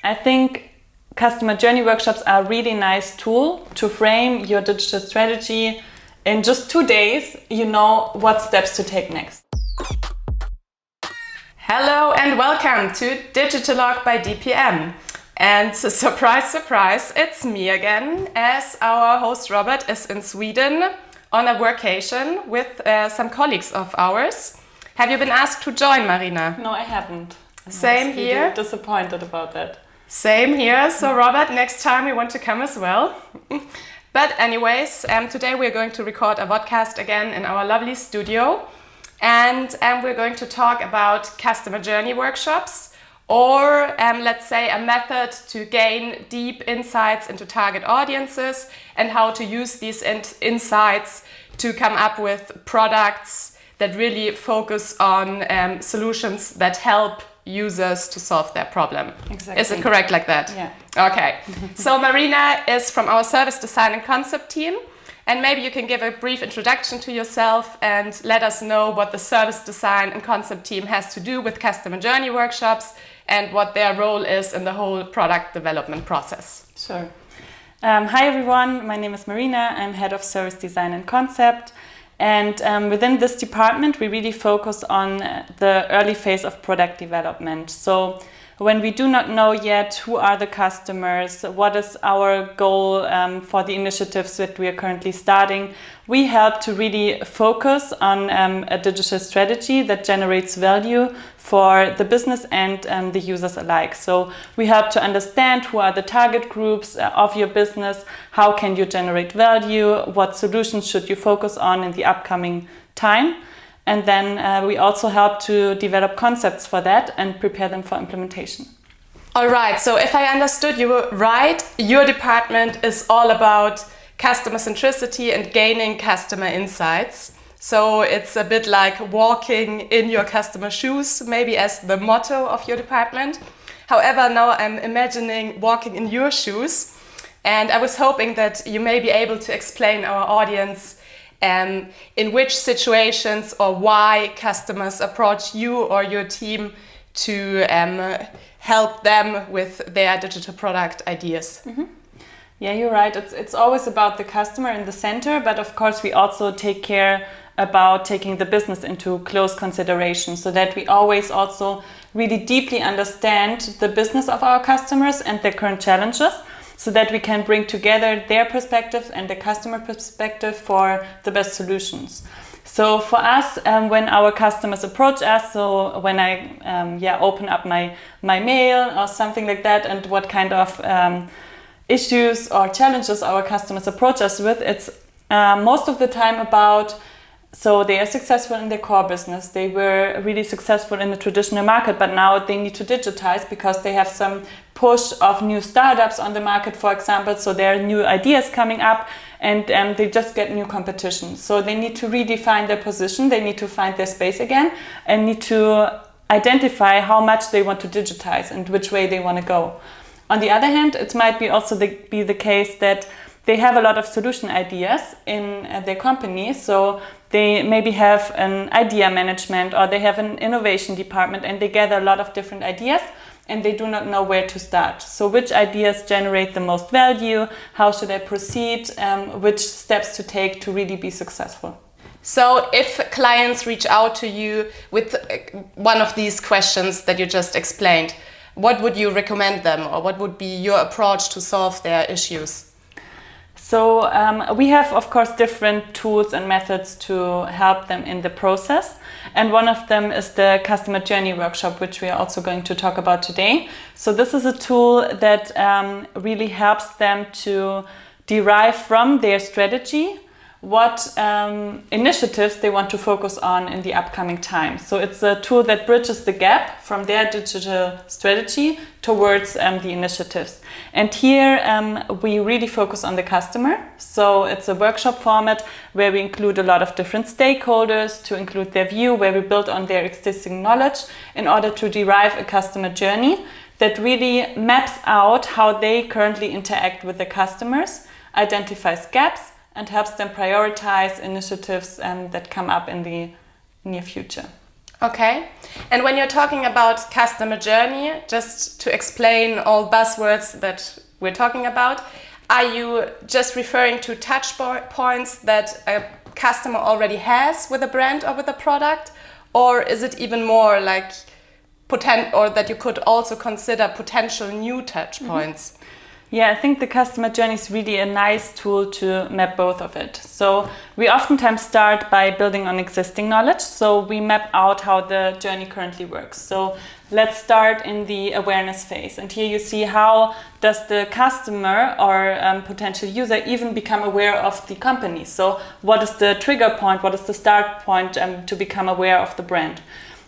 I think customer journey workshops are a really nice tool to frame your digital strategy. In just 2 days, you know what steps to take next. Hello and welcome to Digitalog by DPM. And surprise, surprise, it's me again, as our host Robert is in Sweden on a workation with some colleagues of ours. Have you been asked to join, Marina? No, I haven't. Same here. Really disappointed about that. Same here. So Robert, next time you want to come as well. But anyways, today we're going to record a podcast again in our lovely studio. And we're going to talk about customer journey workshops, or let's say a method to gain deep insights into target audiences and how to use these insights to come up with products that really focus on solutions that help users to solve their problem. Exactly. Is it correct like that? Yeah. Okay. So Marina is from our service design and concept team. And maybe you can give a brief introduction to yourself and let us know what the service design and concept team has to do with customer journey workshops and what their role is in the whole product development process. Sure. Hi everyone, my name is Marina. I'm head of service design and concept. And within this department, we really focus on the early phase of product development. So when we do not know yet who are the customers, what is our goal for the initiatives that we are currently starting, we help to really focus on a digital strategy that generates value for the business and the users alike. So we help to understand who are the target groups of your business, how can you generate value, what solutions should you focus on in the upcoming time. And then we also help to develop concepts for that and prepare them for implementation. All right, so if I understood you right, your department is all about customer centricity and gaining customer insights. So it's a bit like walking in your customer shoes, maybe as the motto of your department. However, now I'm imagining walking in your shoes, and I was hoping that you may be able to explain our audience in which situations or why customers approach you or your team to help them with their digital product ideas. Mm-hmm. Yeah, you're right. It's always about the customer in the center, but of course we also take care about taking the business into close consideration so that we always also really deeply understand the business of our customers and their current challenges, so that we can bring together their perspective and the customer perspective for the best solutions. So for us, when our customers approach us, so when I open up my mail or something like that, and what kind of issues or challenges our customers approach us with, it's most of the time about, so they are successful in their core business. They were really successful in the traditional market, but now they need to digitize because they have some push of new startups on the market, for example. So there are new ideas coming up and they just get new competition. So they need to redefine their position. They need to find their space again and need to identify how much they want to digitize and which way they want to go. On the other hand, it might be also be the case that they have a lot of solution ideas in their company. So they maybe have an idea management or they have an innovation department and they gather a lot of different ideas and they do not know where to start. So which ideas generate the most value? How should I proceed? Which steps to take to really be successful? So if clients reach out to you with one of these questions that you just explained, what would you recommend them, or what would be your approach to solve their issues? So we have, of course, different tools and methods to help them in the process. And one of them is the customer journey workshop, which we are also going to talk about today. So this is a tool that really helps them to derive from their strategy what initiatives they want to focus on in the upcoming time. So it's a tool that bridges the gap from their digital strategy towards the initiatives. And here we really focus on the customer. So it's a workshop format where we include a lot of different stakeholders to include their view, where we build on their existing knowledge in order to derive a customer journey that really maps out how they currently interact with the customers, identifies gaps, and helps them prioritize initiatives that come up in the near future. Okay. And when you're talking about customer journey, just to explain all buzzwords that we're talking about, are you just referring to touch points that a customer already has with a brand or with a product? Or is it even more like or that you could also consider potential new touch points? Yeah, I think the customer journey is really a nice tool to map both of it. So we oftentimes start by building on existing knowledge. So we map out how the journey currently works. So let's start in the awareness phase. And here you see how does the customer or potential user even become aware of the company. So what is the trigger point? What is the start point to become aware of the brand?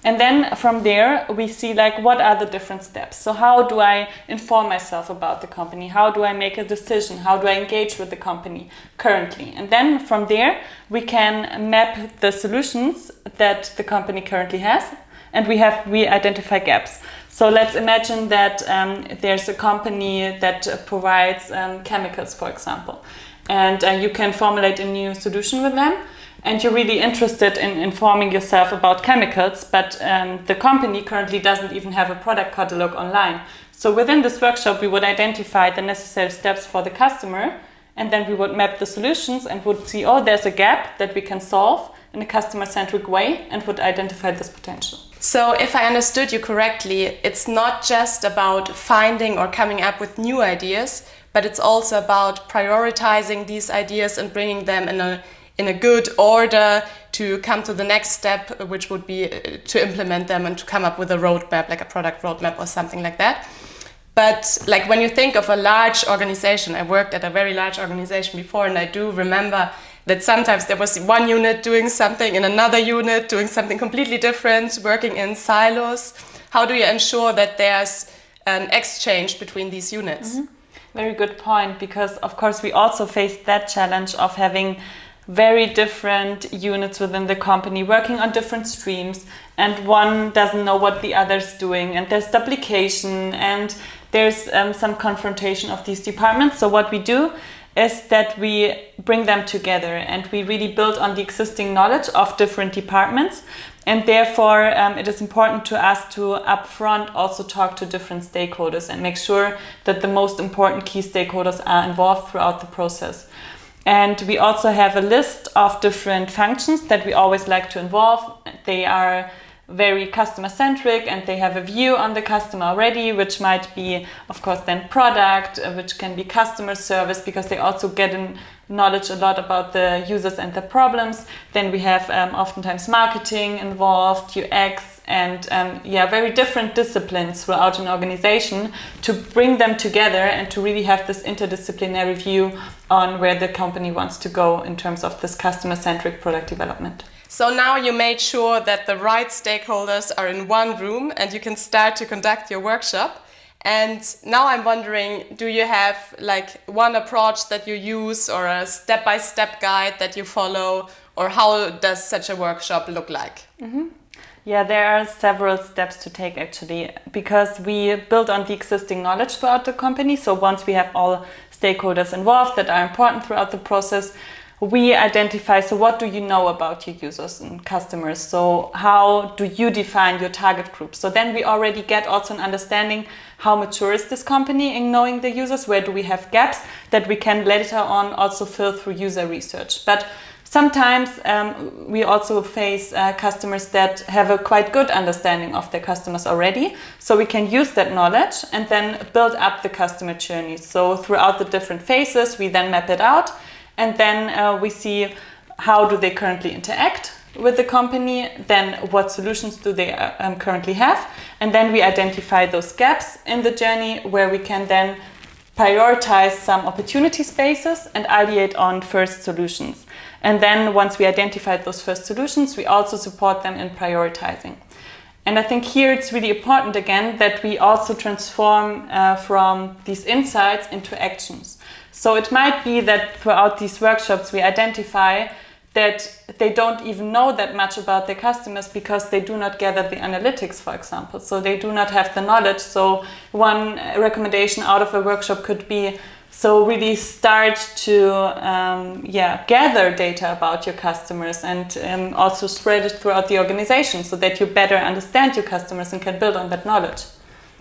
And then from there, we see like what are the different steps. So how do I inform myself about the company? How do I make a decision? How do I engage with the company currently? And then from there, we can map the solutions that the company currently has. And we identify gaps. So let's imagine that there's a company that provides chemicals, for example. And you can formulate a new solution with them. And you're really interested in informing yourself about chemicals, but the company currently doesn't even have a product catalog online. So within this workshop, we would identify the necessary steps for the customer, and then we would map the solutions and would see, oh, there's a gap that we can solve in a customer-centric way, and would identify this potential. So if I understood you correctly, it's not just about finding or coming up with new ideas, but it's also about prioritizing these ideas and bringing them in a good order to come to the next step, which would be to implement them and to come up with a roadmap, like a product roadmap or something like that. But like when you think of a large organization, I worked at a very large organization before, and I do remember that sometimes there was one unit doing something in another unit, doing something completely different, working in silos. How do you ensure that there's an exchange between these units? Mm-hmm. Very good point, because of course we also faced that challenge of having very different units within the company working on different streams, and one doesn't know what the other's doing, and there's duplication and there's some confrontation of these departments. So what we do is that we bring them together and we really build on the existing knowledge of different departments, and therefore it is important to us to upfront also talk to different stakeholders and make sure that the most important key stakeholders are involved throughout the process. And we also have a list of different functions that we always like to involve. They are very customer-centric and they have a view on the customer already, which might be, of course, then product, which can be customer service, because they also get in knowledge a lot about the users and the problems. Then we have oftentimes marketing involved, UX, and very different disciplines throughout an organization to bring them together and to really have this interdisciplinary view on where the company wants to go in terms of this customer-centric product development. So now you made sure that the right stakeholders are in one room and you can start to conduct your workshop. And now I'm wondering, do you have like one approach that you use or a step-by-step guide that you follow, or how does such a workshop look like? Mm-hmm. Yeah, there are several steps to take actually, because we build on the existing knowledge throughout the company. So once we have all stakeholders involved that are important throughout the process, we identify, so what do you know about your users and customers? So how do you define your target group? So then we already get also an understanding how mature is this company in knowing the users, where do we have gaps that we can later on also fill through user research. But sometimes we also face customers that have a quite good understanding of their customers already. So we can use that knowledge and then build up the customer journey. So throughout the different phases, we then map it out. And then we see how do they currently interact with the company, then what solutions do they currently have. And then we identify those gaps in the journey where we can then prioritize some opportunity spaces and ideate on first solutions. And then once we identified those first solutions, we also support them in prioritizing. And I think here it's really important again that we also transform from these insights into actions. So it might be that throughout these workshops we identify that they don't even know that much about their customers because they do not gather the analytics, for example. So they do not have the knowledge. So one recommendation out of a workshop could be So really start to gather data about your customers and also spread it throughout the organization so that you better understand your customers and can build on that knowledge.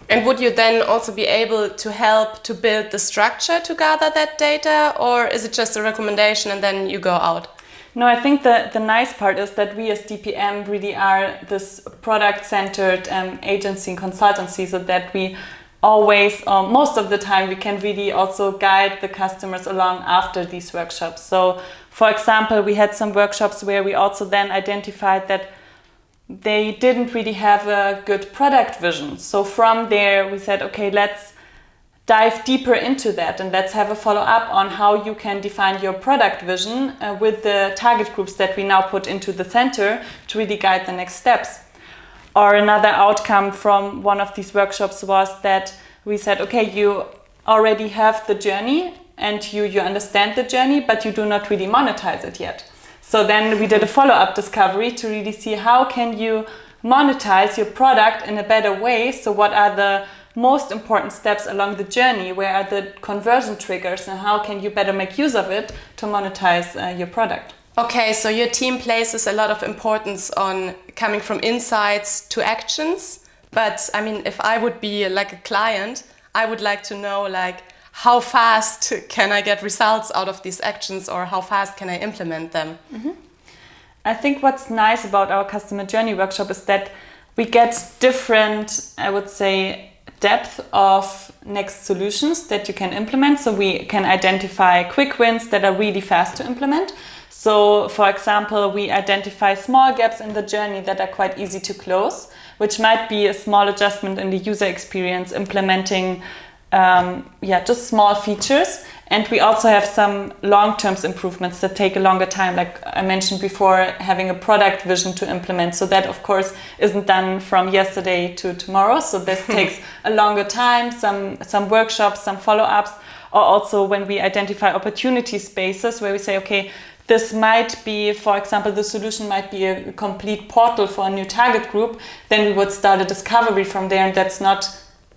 And would you then also be able to help to build the structure to gather that data, or is it just a recommendation and then you go out? No, I think the nice part is that we as DPM really are this product-centered agency and consultancy, so that we always, most of the time, we can really also guide the customers along after these workshops. So, for example, we had some workshops where we also then identified that they didn't really have a good product vision. So from there, we said, okay, let's dive deeper into that and let's have a follow-up on how you can define your product vision with the target groups that we now put into the center to really guide the next steps. Or another outcome from one of these workshops was that we said, okay, you already have the journey and you understand the journey, but you do not really monetize it yet. So then we did a follow-up discovery to really see how can you monetize your product in a better way. So what are the most important steps along the journey? Where are the conversion triggers and how can you better make use of it to monetize your product? Okay, so your team places a lot of importance on coming from insights to actions. But I mean, if I would be like a client, I would like to know like how fast can I get results out of these actions, or how fast can I implement them? Mm-hmm. I think what's nice about our customer journey workshop is that we get different, I would say, depth of next solutions that you can implement. So we can identify quick wins that are really fast to implement. So, for example, we identify small gaps in the journey that are quite easy to close, which might be a small adjustment in the user experience, implementing just small features. And we also have some long-term improvements that take a longer time, like I mentioned before, having a product vision to implement. So that, of course, isn't done from yesterday to tomorrow. So this takes a longer time, some workshops, some follow-ups, or also when we identify opportunity spaces where we say, okay, this might be, for example, the solution might be a complete portal for a new target group, then we would start a discovery from there, and that's not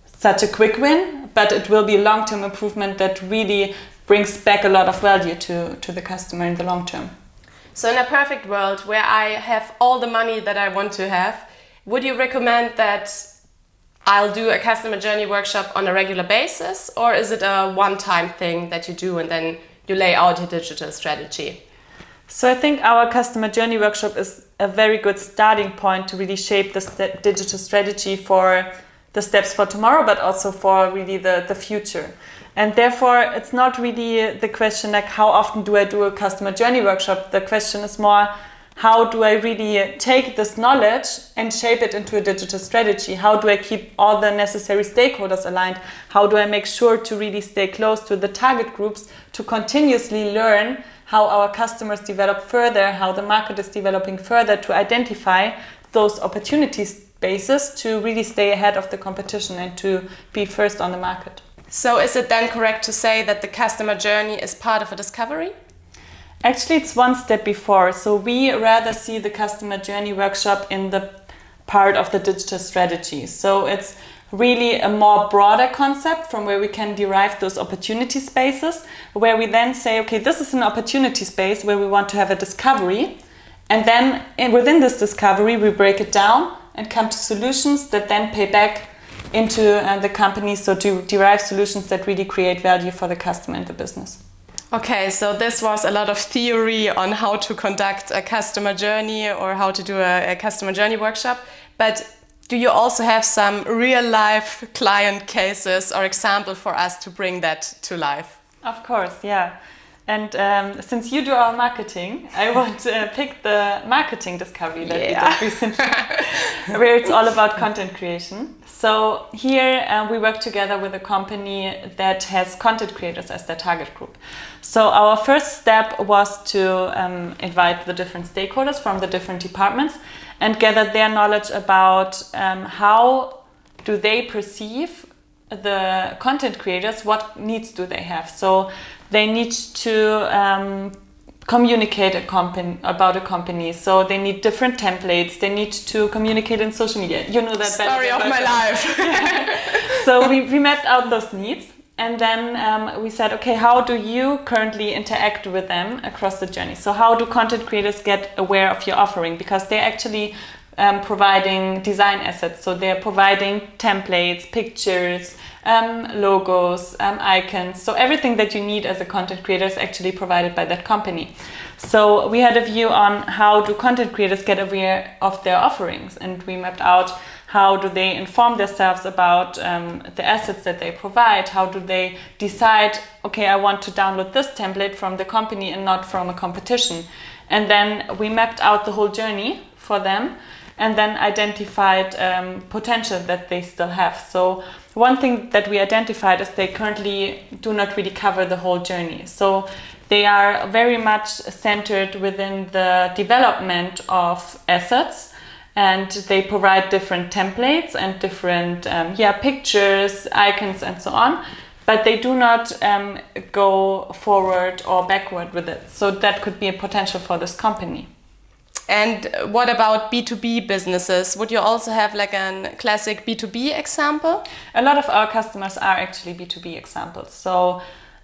such a quick win, but it will be a long-term improvement that really brings back a lot of value to the customer in the long term. So in a perfect world where I have all the money that I want to have, would you recommend that I'll do a customer journey workshop on a regular basis, or is it a one-time thing that you do and then you lay out your digital strategy? So I think our customer journey workshop is a very good starting point to really shape the digital strategy for the steps for tomorrow, but also for really the future. And therefore, it's not really the question like how often do I do a customer journey workshop? The question is more, how do I really take this knowledge and shape it into a digital strategy? How do I keep all the necessary stakeholders aligned? How do I make sure to really stay close to the target groups to continuously learn how our customers develop further, how the market is developing further, to identify those opportunity spaces to really stay ahead of the competition and to be first on the market. So is it then correct to say that the customer journey is part of a discovery? Actually, it's one step before. So we rather see the customer journey workshop in the part of the digital strategy. So it's really a more broader concept from where we can derive those opportunity spaces, where we then say, okay, this is an opportunity space where we want to have a discovery. And then within this discovery, we break it down and come to solutions that then pay back into the company. So to derive solutions that really create value for the customer and the business. Okay, so this was a lot of theory on how to conduct a customer journey or how to do a customer journey workshop. But do you also have some real life client cases or example for us to bring that to life? Of course, yeah. And since you do our marketing, I would pick the marketing discovery that we did recently, where it's all about content creation. So here we work together with a company that has content creators as their target group. So our first step was to invite the different stakeholders from the different departments and gather their knowledge about how do they perceive the content creators, what needs do they have. So they need to communicate about a company. So they need different templates. They need to communicate in social media. You know that story of my life. So we mapped out those needs And then we said, okay, how do you currently interact with them across the journey? So how do content creators get aware of your offering? Because they're actually providing design assets. So they're providing templates, pictures, logos, icons. So everything that you need as a content creator is actually provided by that company. So we had a view on how do content creators get aware of their offerings, and we mapped out how do they inform themselves about the assets that they provide, how do they decide, okay, I want to download this template from the company and not from a competition. And then we mapped out the whole journey for them and then identified potential that they still have. So one thing that we identified is they currently do not really cover the whole journey. So they are very much centered within the development of assets, and they provide different templates and different pictures, icons, and so on. But they do not go forward or backward with it. So that could be a potential for this company. And what about B2B businesses? Would you also have like a classic B2B example? A lot of our customers are actually B2B examples. So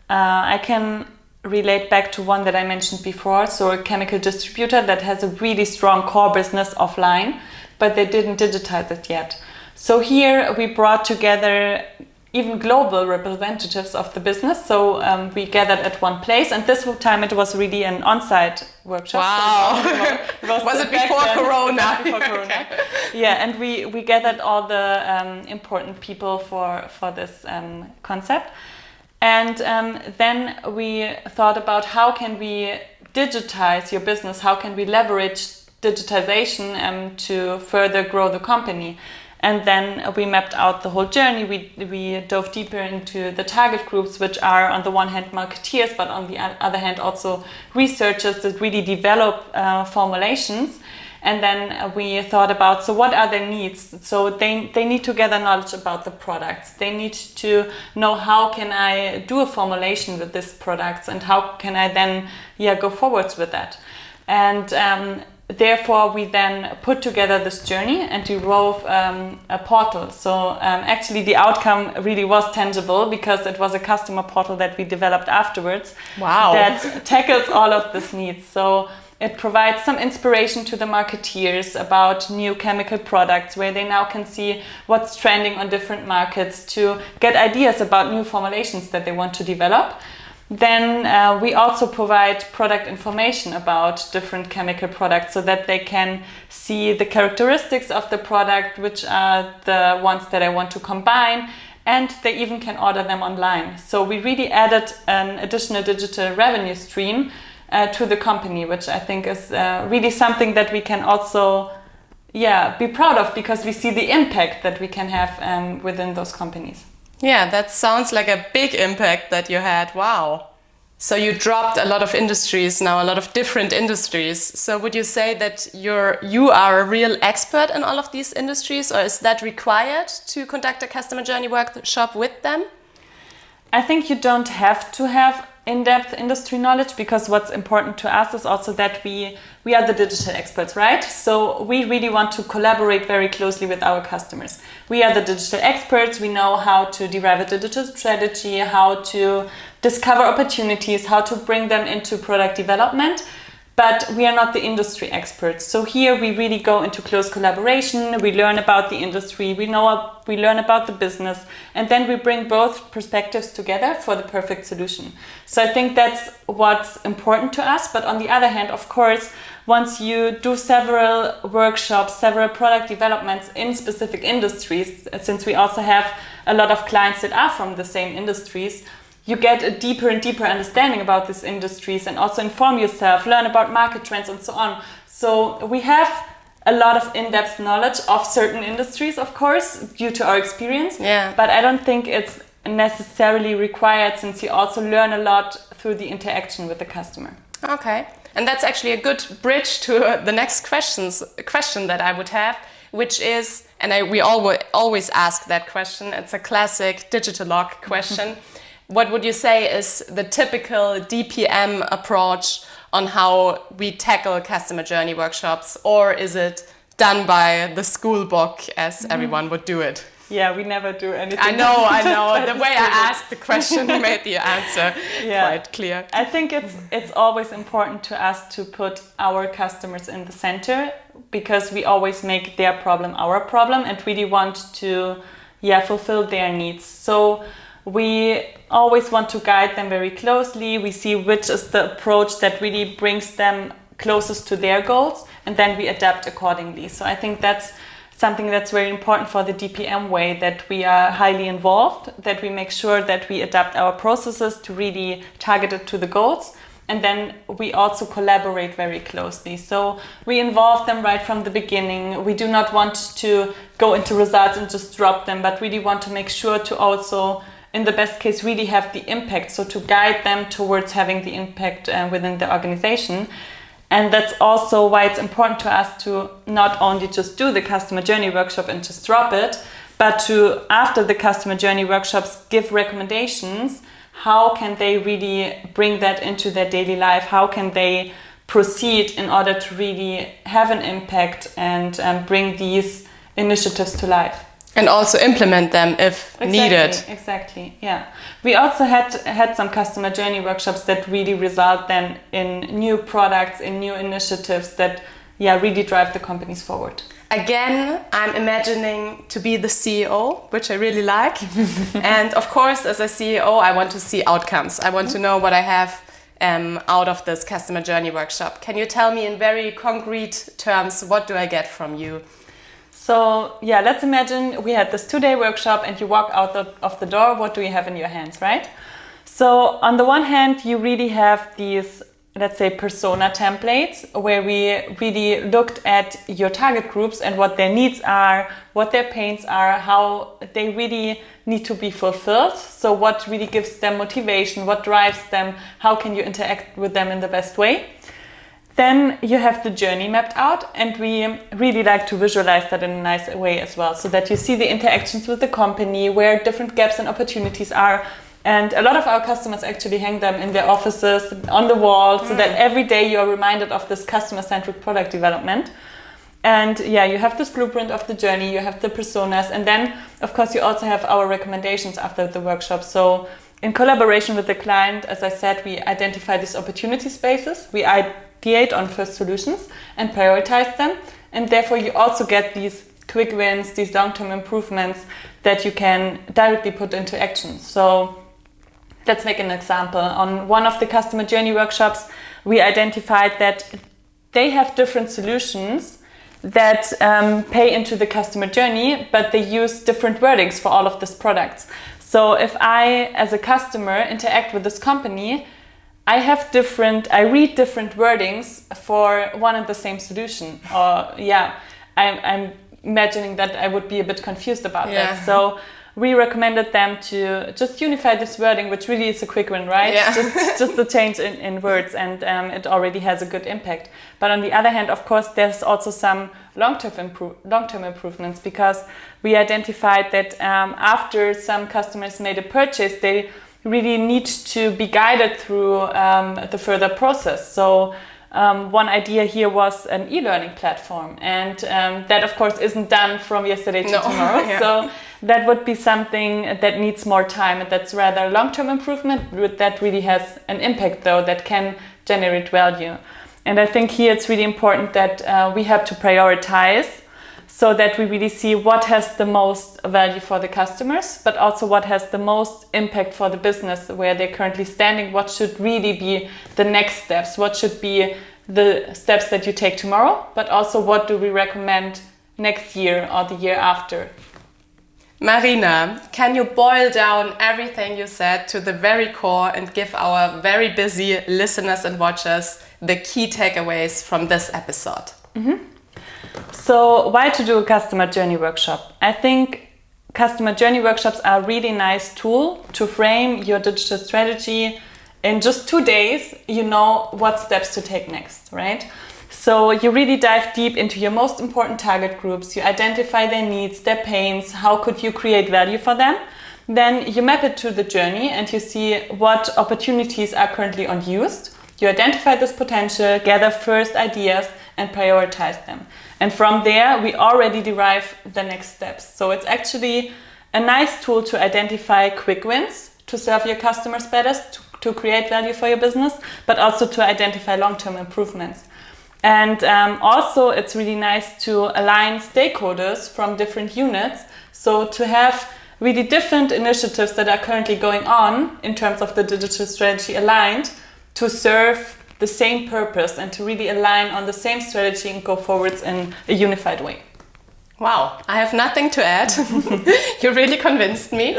I can relate back to one that I mentioned before. So a chemical distributor that has a really strong core business offline, but they didn't digitize it yet. So here we brought together even global representatives of the business. So we gathered at one place, and this time it was really an on-site workshop. Wow! So was it before Corona? Before Corona. Okay. Yeah, and we gathered all the important people for this concept. And then we thought about how can we digitize your business, how can we leverage digitization to further grow the company. And then we mapped out the whole journey. We dove deeper into the target groups, which are on the one hand marketeers, but on the other hand also researchers that really develop formulations. And then we thought about, so what are their needs? So they need to gather knowledge about the products. They need to know how can I do a formulation with these products and how can I then go forwards with that. And therefore, we then put together this journey and we wove a portal. So actually the outcome really was tangible because it was a customer portal that we developed afterwards. Wow. That tackles all of these needs. So it provides some inspiration to the marketeers about new chemical products where they now can see what's trending on different markets to get ideas about new formulations that they want to develop. Then we also provide product information about different chemical products so that they can see the characteristics of the product, which are the ones that I want to combine, and they even can order them online. So we really added an additional digital revenue stream to the company, which I think is really something that we can also be proud of because we see the impact that we can have within those companies. Yeah, that sounds like a big impact that you had. Wow. So you dropped a lot of industries now, a lot of different industries. So would you say that you are a real expert in all of these industries, or is that required to conduct a customer journey workshop with them? I think you don't have to have in-depth industry knowledge because what's important to us is also that we are the digital experts, right? So we really want to collaborate very closely with our customers. We are the digital experts. We know how to derive a digital strategy, how to discover opportunities, how to bring them into product development. But we are not the industry experts. So here we really go into close collaboration. We learn about the industry. We learn about the business. And then we bring both perspectives together for the perfect solution. So I think that's what's important to us. But on the other hand, of course, once you do several workshops, several product developments in specific industries, since we also have a lot of clients that are from the same industries, you get a deeper and deeper understanding about these industries and also inform yourself, learn about market trends and so on. So we have a lot of in-depth knowledge of certain industries, of course, due to our experience. Yeah. But I don't think it's necessarily required since you also learn a lot through the interaction with the customer. Okay. And that's actually a good bridge to the next question that I would have, which is, and we always ask that question, it's a classic digital log question. What would you say is the typical DPM approach on how we tackle customer journey workshops, or is it done by the school book as everyone would do it? Yeah, we never do anything. I know. The way I asked the question made the answer quite clear. I think it's always important to us to put our customers in the center, because we always make their problem our problem and really want to fulfill their needs. So we always want to guide them very closely. We see which is the approach that really brings them closest to their goals, and then we adapt accordingly. So I think that's something that's very important for the DPM way, that we are highly involved, that we make sure that we adapt our processes to really target it to the goals. And then we also collaborate very closely. So we involve them right from the beginning. We do not want to go into results and just drop them, but really want to make sure to also, in the best case, really have the impact. So to guide them towards having the impact within the organization. And that's also why it's important to us to not only just do the customer journey workshop and just drop it, but to, after the customer journey workshops, give recommendations. How can they really bring that into their daily life? How can they proceed in order to really have an impact and bring these initiatives to life? And also implement them if needed. Exactly, yeah. We also had some customer journey workshops that really result then in new products, in new initiatives that really drive the companies forward. Again, I'm imagining to be the CEO, which I really like. And of course, as a CEO, I want to see outcomes. I want to know what I have out of this customer journey workshop. Can you tell me in very concrete terms, what do I get from you? So let's imagine we had this 2-day workshop and you walk out of the door. What do you have in your hands, right? So on the one hand, you really have these, let's say, persona templates, where we really looked at your target groups and what their needs are, what their pains are, how they really need to be fulfilled. So what really gives them motivation, what drives them, how can you interact with them in the best way. Then you have the journey mapped out, and we really like to visualize that in a nice way as well, so that you see the interactions with the company, where different gaps and opportunities are. And a lot of our customers actually hang them in their offices, on the wall, so that every day you are reminded of this customer-centric product development. And you have this blueprint of the journey, you have the personas, and then, of course, you also have our recommendations after the workshop. So in collaboration with the client, as I said, we identify these opportunity spaces, we ideate on first solutions and prioritize them. And therefore, you also get these quick wins, these long-term improvements that you can directly put into action. So let's make an example. On one of the customer journey workshops, we identified that they have different solutions that pay into the customer journey, but they use different wordings for all of these products. So if I, as a customer, interact with this company, I read different wordings for one and the same solution. Or I'm imagining that I would be a bit confused about that. So we recommended them to just unify this wording, which really is a quick win, right? Yeah. just a change in words, and it already has a good impact. But on the other hand, of course, there's also some long-term improvements, because we identified that after some customers made a purchase, they really need to be guided through the further process. So one idea here was an e-learning platform, and that of course isn't done from yesterday to tomorrow. So that would be something that needs more time, and that's rather a long-term improvement that really has an impact, though, that can generate value. And I think here it's really important that we have to prioritize, so that we really see what has the most value for the customers, but also what has the most impact for the business where they're currently standing. What should really be the next steps? What should be the steps that you take tomorrow? But also, what do we recommend next year or the year after? Marina, can you boil down everything you said to the very core and give our very busy listeners and watchers the key takeaways from this episode? Mm-hmm. So why to do a customer journey workshop? I think customer journey workshops are a really nice tool to frame your digital strategy. In just 2 days, you know what steps to take next, right? So you really dive deep into your most important target groups. You identify their needs, their pains. How could you create value for them? Then you map it to the journey and you see what opportunities are currently unused. You identify this potential, gather first ideas, and prioritize them. And from there, we already derive the next steps. So it's actually a nice tool to identify quick wins, to serve your customers better, to create value for your business, but also to identify long-term improvements. And also, it's really nice to align stakeholders from different units. So to have really different initiatives that are currently going on in terms of the digital strategy aligned to serve the same purpose and to really align on the same strategy and go forwards in a unified way. Wow, I have nothing to add. You really convinced me.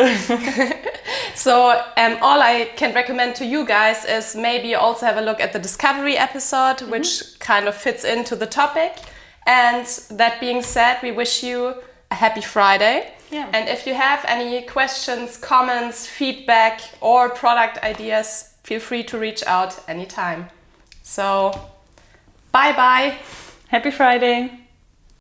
So all I can recommend to you guys is maybe also have a look at the Discovery episode, which kind of fits into the topic. And that being said, we wish you a happy Friday. Yeah. And if you have any questions, comments, feedback, or product ideas, feel free to reach out anytime. So, bye-bye. Happy Friday.